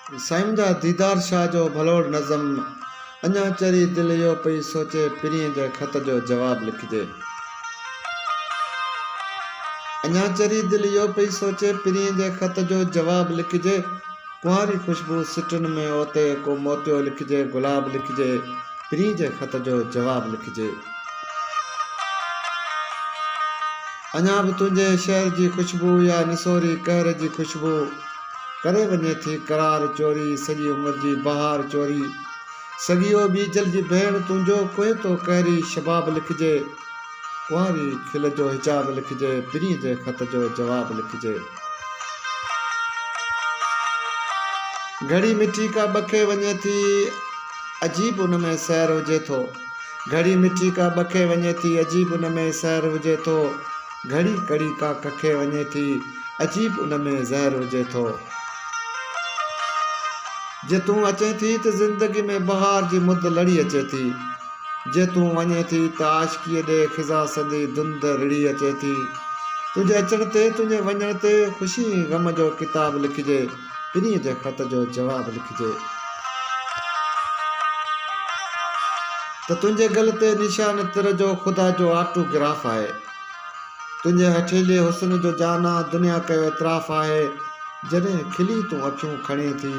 साईं जा दीदार शाह जो भलोड़ नज़म अञा चरी दिल यो पई सोचे पिरीअ जे ख़त जो जवाब लिखिजे। अञा चरी दिल यो पई सोचे पिरीअ जे ख़त जो जवाब लिखिजे। कुंवारी खुशबू सिटन में ओते को मोतियो लिखिजे, गुलाब लिखिजे, पिरीअ जे ख़त जो जवाब लिखिजे। अञा भी तुंहिंजे शहर जी खुशबू या निसोरी कहर जी खुशबू करे वञे थी करार चोरी, सॼी उमिरि जी बहार चोरी। सॻियो बीजल जी भेण तुंहिंजो कोए तो कहरी शबाब लिखिजे। कुंवारी खिल जो हिजाब लिखिजे, पिरीअ जे ख़त जो जवाब लिखिजे। घड़ी मिठी का बखे वञे थी अजीब उन में सैर हुजे थो। घड़ी मिठी का बखे वञे थी अजीब उन में सैर हुजे थो। घड़ी कड़ी का कखे वञे थी अजीब उन में ज़हर हुजे थो। जे तूं अचे थी त ज़िंदगी में बहार जी मुद लड़ी अचे थी। जे तूं वञे थी त आशिकीअ ॾे खिज़ा सदी धुंध रिड़ी अचे थी। तुंहिंजे अचण ते तुंहिंजे वञण ते ख़ुशी ग़म जो किताब लिखिजे, पिरीअ जे ख़त जो जवाब लिखिजे। त तुंहिंजे गल ते निशान तिर जो ख़ुदा जो ऑटोग्राफ आहे। तुंहिंजे हठीले हुस्न जो जाना दुनिया कयो एतराफ़ आहे। जॾहिं खिली तूं अखियूं खणे थी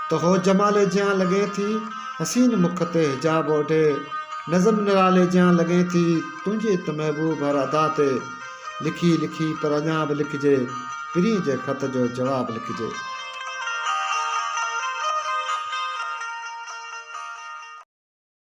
त हो जमाले जियां लॻे थी, हसीन मुख ते हिजाब ओढ़े नज़म निराले जियां लॻे थी। तुंहिंजे त महबूब हर अदा ते लिखी लिखी पर अञा बि लिखिजे, पिरीअ जे ख़त जो जवाब लिखिजे।